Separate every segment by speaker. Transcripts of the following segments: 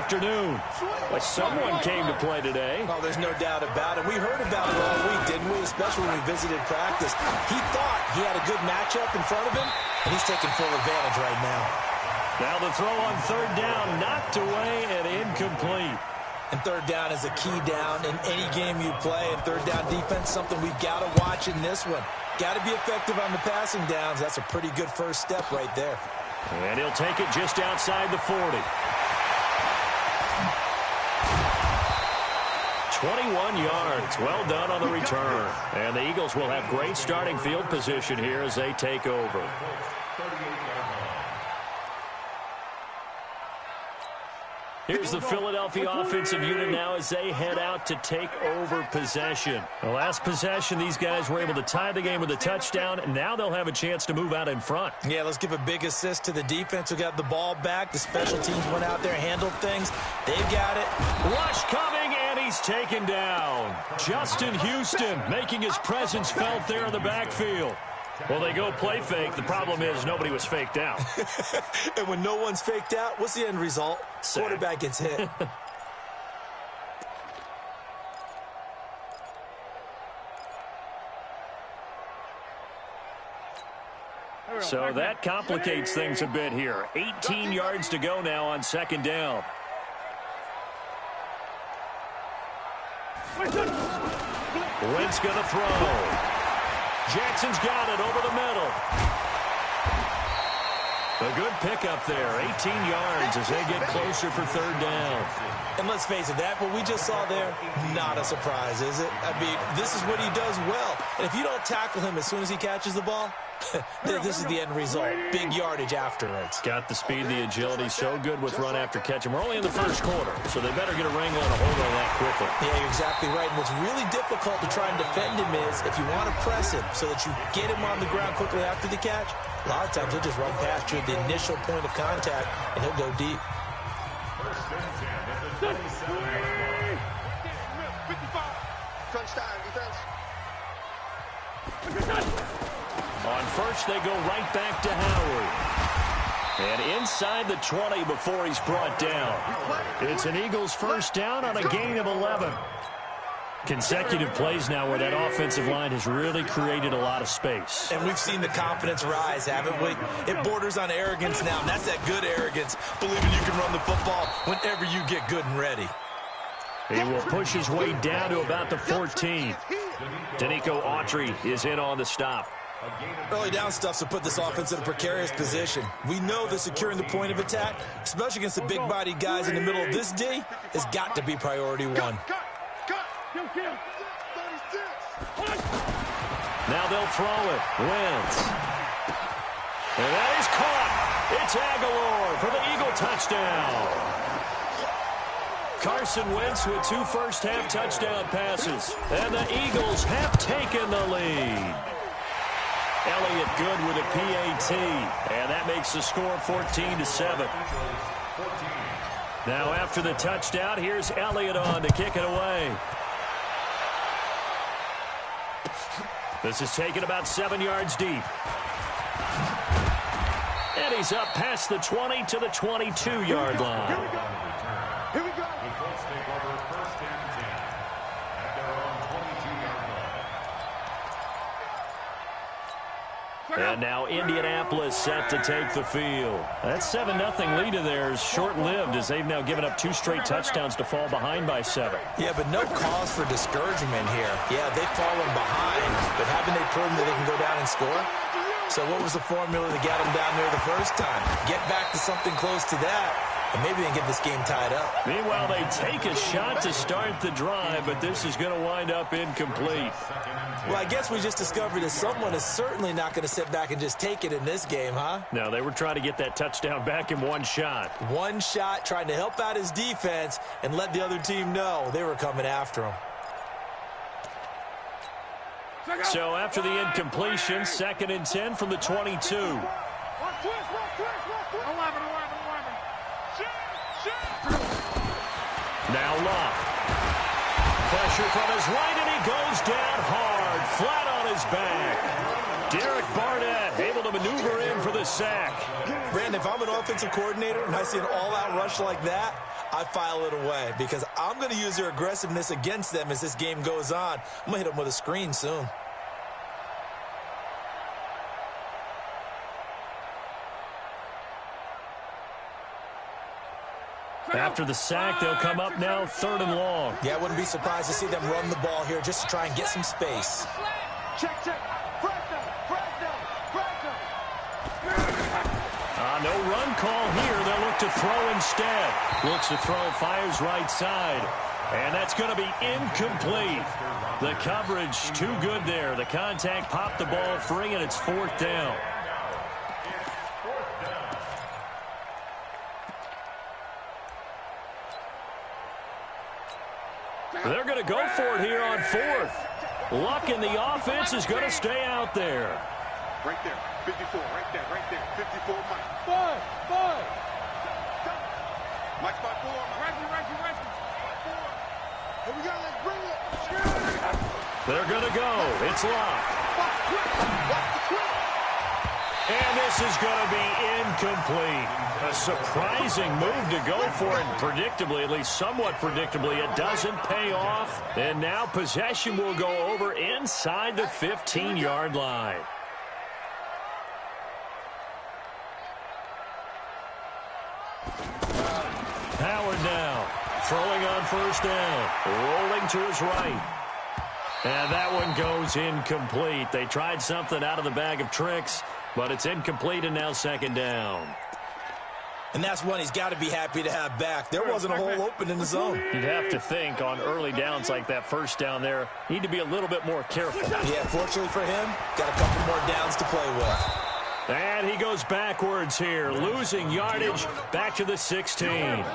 Speaker 1: afternoon. Well, someone came to play today.
Speaker 2: Oh, there's no doubt about it. We heard about it all week, didn't we? Especially when we visited practice. He thought he had a good matchup in front of him, and he's taking full advantage right now.
Speaker 1: Now the throw on third down, knocked away and incomplete.
Speaker 2: And third down is a key down in any game you play. And third down defense, something we've got to watch in this one. Got to be effective on the passing downs. That's a pretty good first step right there.
Speaker 1: And he'll take it just outside the 40. 21 yards. Well done on the return. And the Eagles will have great starting field position here as they take over. Here's the Philadelphia offensive unit now as they head out to take over possession. The last possession, these guys were able to tie the game with a touchdown, and now they'll have a chance to move out in front.
Speaker 2: Yeah, let's give a big assist to the defense who got the ball back. The special teams went out there, handled things. They've got it.
Speaker 1: Rush coming, and he's taken down. Justin Houston making his presence felt there in the backfield. Well, they go play fake. The problem is nobody was faked out.
Speaker 2: And when no one's faked out, what's the end result?
Speaker 1: Sack.
Speaker 2: Quarterback gets hit.
Speaker 1: So that complicates things a bit here. 18 yards to go now on second down. Wentz going to throw. Jackson's got it over the middle. A good pickup there, 18 yards as they get closer for third down.
Speaker 2: And let's face it, that what we just saw there, not a surprise, is it? I mean, this is what he does well. And if you don't tackle him as soon as he catches the ball, this is the end result. Big yardage afterwards.
Speaker 1: Got the speed, the agility, so good with run after catch. And we're only in the first quarter, so they better get a wrangle and a hold on that quickly.
Speaker 2: Yeah, you're exactly right. And what's really difficult to try and defend him is if you want to press him so that you get him on the ground quickly after the catch, a lot of times he'll just run past you at the initial point of contact, and he'll go deep.
Speaker 1: On first, they go right back to Howard. And inside the 20 before he's brought down. It's an Eagles first down on a gain of 11. Consecutive plays now where that offensive line has really created a lot of space.
Speaker 2: And we've seen the confidence rise, haven't we? It borders on arrogance now, and that's that good arrogance, believing you can run the football whenever you get good and ready.
Speaker 1: He will push his way down to about the 14. Danico Autry is in on the stop.
Speaker 2: Early down stuff to put this offense in a precarious position. We know that securing the point of attack, especially against the big-bodied guys in the middle of this D, has got to be priority one.
Speaker 1: Now they'll throw it. Wentz. And that is caught. It's Aguilar for the Eagle touchdown. Carson Wentz with 2 first-half touchdown passes. And the Eagles have taken the lead. Elliott good with a PAT. And that makes the score 14-7. Now after the touchdown, here's Elliott on to kick it away. This is taken about 7 yards deep. And he's up past the 20 to the 22-yard line.
Speaker 3: Here we go.
Speaker 1: And now Indianapolis set to take the field. That 7-0 lead of theirs short-lived as they've now given up 2 straight touchdowns to fall behind by 7.
Speaker 2: Yeah, but no cause for discouragement here. Yeah, they've fallen behind, but haven't they proven that they can go down and score? So what was the formula to get them down there the first time? Get back to something close to that, and maybe they can get this game tied up.
Speaker 1: Meanwhile, they take a shot to start the drive, but this is going to wind up incomplete.
Speaker 2: Well, I guess we just discovered that someone is certainly not going to sit back and just take it in this game, huh?
Speaker 1: No, they were trying to get that touchdown back in one shot.
Speaker 2: One shot, trying to help out his defense and let the other team know they were coming after him.
Speaker 1: So after the incompletion, 2nd and 10 from the 22. Now Locke. Pressure from his right, and he goes down hard, flat on his back. Derek Barnett able to maneuver in for the sack.
Speaker 2: Brandon, if I'm an offensive coordinator and I see an all-out rush like that, I file it away because I'm going to use their aggressiveness against them as this game goes on. I'm going to hit them with a screen soon.
Speaker 1: After the sack, they'll come up now 3rd and long.
Speaker 2: Yeah, I wouldn't be surprised to see them run the ball here just to try and get some space.
Speaker 3: Check.
Speaker 1: No run call here. They'll look to throw instead. Looks to throw, fires right side. And that's going to be incomplete. The coverage too good there. The contact popped the ball free, and it's 4th down. They're going to go for it here on 4th. Luck in the offense is going to stay out there.
Speaker 3: Right there, 54, right there, 54, Mike. Mike's by 4, Mike. Here we go, let's bring it.
Speaker 1: They're going to go. It's locked. And this is going to be incomplete. A surprising move to go for it. Predictably, at least somewhat predictably, it doesn't pay off. And now possession will go over inside the 15-yard line. Howard now, throwing on 1st down, rolling to his right. And that one goes incomplete. They tried something out of the bag of tricks, but it's incomplete and now 2nd down.
Speaker 2: And that's one he's got to be happy to have back. There wasn't a hole open in the zone.
Speaker 1: You'd have to think on early downs like that 1st down there, need to be a little bit more careful.
Speaker 2: Yeah, fortunately for him, got a couple more downs to play with.
Speaker 1: And he goes backwards here, losing yardage back to the 16.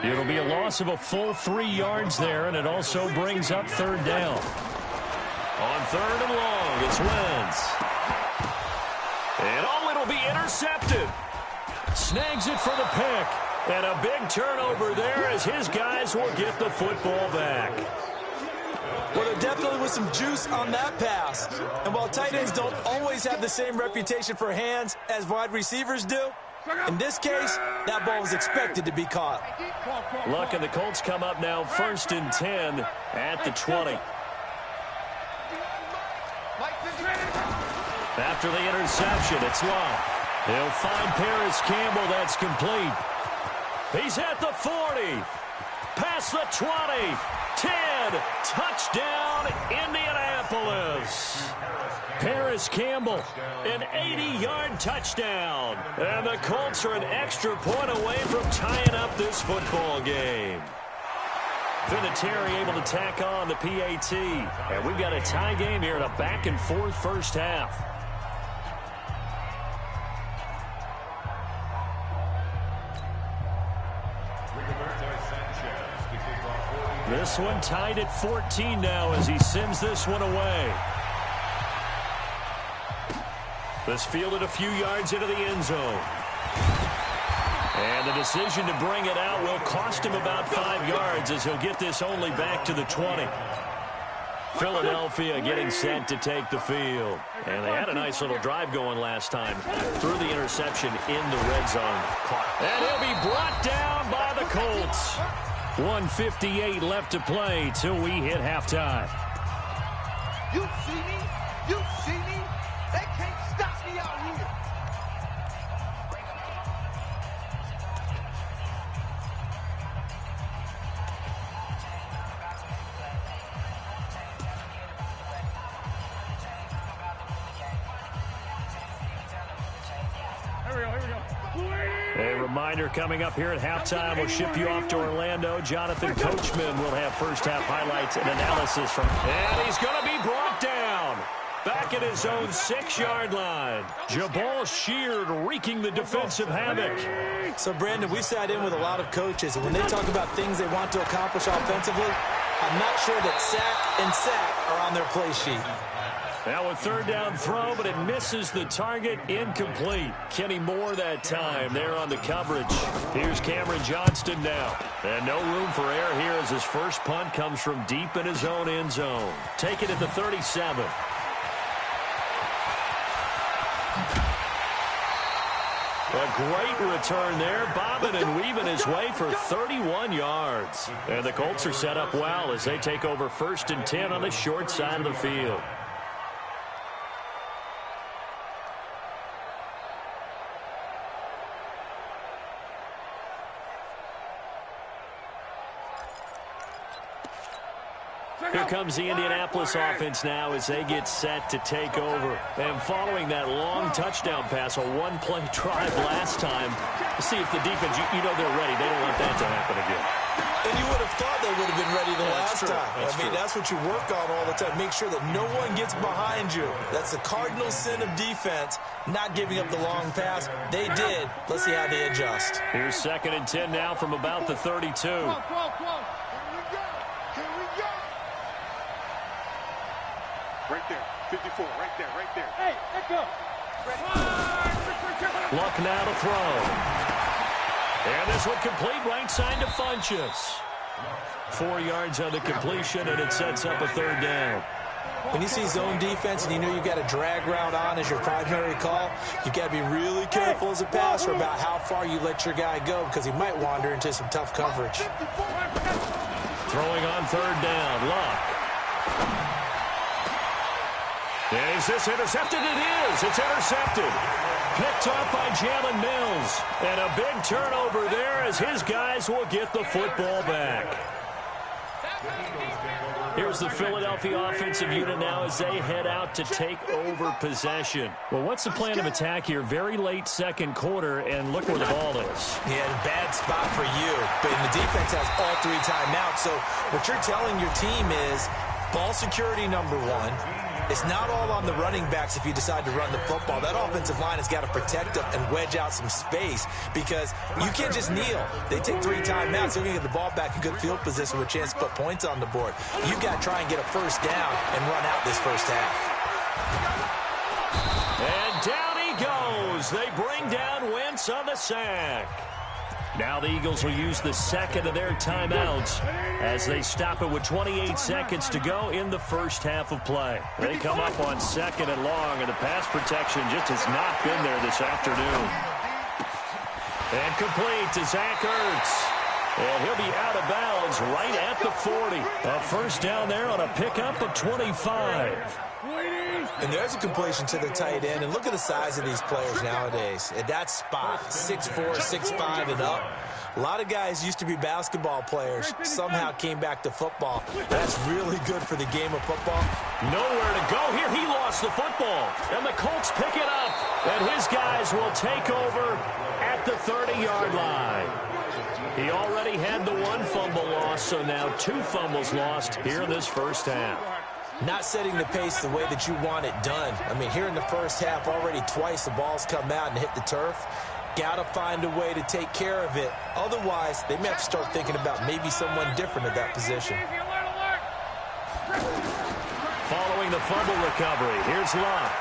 Speaker 1: It'll be a loss of a full 3 yards there, and it also brings up 3rd down. On 3rd and long, it's Wentz. And it'll be intercepted. Snags it for the pick. And a big turnover there as his guys will get the football back.
Speaker 2: Well, there definitely was some juice on that pass. And while tight ends don't always have the same reputation for hands as wide receivers do, in this case, that ball was expected to be caught.
Speaker 1: Luck and the Colts come up now 1st and 10 at the 20. After the interception, it's Luck. He'll find Paris Campbell. That's complete. He's at the 40. Past the 20. 10. Touchdown, Indianapolis. Paris Campbell, an 80-yard touchdown. And the Colts are an extra point away from tying up this football game. Vinatieri able to tack on the PAT. And we've got a tie game here in a back-and-forth 1st half. This one tied at 14 now as he sends this one away. This fielded a few yards into the end zone. And the decision to bring it out will cost him about 5 yards as he'll get this only back to the 20. Philadelphia getting set to take the field. And they had a nice little drive going last time. Threw the interception in the red zone. And he'll be brought down by the Colts. 1:58 left to play till we hit halftime.
Speaker 3: You see me? You see me? They can't stop me out here.
Speaker 1: A reminder coming up here at halftime. We'll ship you off to Orlando. Jonathan Coachman will have first-half highlights and analysis from. And he's going to be brought down. Back at his own 6-yard line. Jabal Sheard wreaking the defensive havoc.
Speaker 2: So, Brandon, we sat in with a lot of coaches, and when they talk about things they want to accomplish offensively, I'm not sure that sack and sack are on their play sheet.
Speaker 1: Now a 3rd down throw, but it misses the target, incomplete. Kenny Moore that time there on the coverage. Here's Cameron Johnston now. And no room for error here as his first punt comes from deep in his own end zone. Take it at the 37. A great return there, bobbing and weaving his way for 31 yards. And the Colts are set up well as they take over 1st and 10 on the short side of the field. Here comes the Indianapolis offense now as they get set to take over. And following that long touchdown pass, a one-play drive last time, see if the defense, you know they're ready. They don't want that to happen again.
Speaker 2: And you would have thought they would have been ready the last time. That's what you work on all the time. Make sure that no one gets behind you. That's the cardinal sin of defense, not giving up the long pass. They did. Let's see how they adjust.
Speaker 1: Here's 2nd and 10 now from about the 32.
Speaker 4: Right there, 54, right there. Hey, let's go.
Speaker 1: Luck now to throw. And this one complete right side to Funchess. 4 yards on the completion, and it sets up a 3rd down.
Speaker 2: When you see zone defense and you know you've got a drag route on as your primary call, you've got to be really careful as a passer about how far you let your guy go because he might wander into some tough coverage.
Speaker 1: Throwing on 3rd down, Luck. And is this intercepted? It is. It's intercepted. Picked off by Jalen Mills. And a big turnover there as his guys will get the football back. Here's the Philadelphia offensive unit now as they head out to take over possession. Well, what's the plan of attack here? Very late 2nd quarter, and look where the ball is.
Speaker 2: Yeah, bad spot for you. But the defense has all 3 timeouts. So what you're telling your team is ball security number 1. It's not all on the running backs if you decide to run the football. That offensive line has got to protect them and wedge out some space because you can't just kneel. They take 3 timeouts. They're going to get the ball back in good field position with a chance to put points on the board. You've got to try and get a 1st down and run out this 1st half.
Speaker 1: And down he goes. They bring down Wentz on the sack. Now the Eagles will use the 2nd of their timeouts as they stop it with 28 seconds to go in the 1st half of play. They come up on 2nd and long, and the pass protection just has not been there this afternoon. And complete to Zach Ertz. And he'll be out of bounds right at the 40. A 1st down there on a pickup of 25.
Speaker 2: And there's a completion to the tight end. And look at the size of these players nowadays. At that spot, 6'4", 6'5", and up. A lot of guys used to be basketball players, somehow came back to football. That's really good for the game of football.
Speaker 1: Nowhere to go here. He lost the football. And the Colts pick it up. And his guys will take over at the 30-yard line. He already had the 1 fumble loss, so now 2 fumbles lost here in this 1st half.
Speaker 2: Not setting the pace the way that you want it done. I mean, here in the 1st half, already twice the ball's come out and hit the turf. Got to find a way to take care of it. Otherwise, they may have to start thinking about maybe someone different at that position.
Speaker 1: Following the fumble recovery, here's Luck.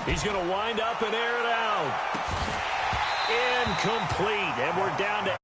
Speaker 1: He's going to wind up and air it out. Incomplete, and we're down to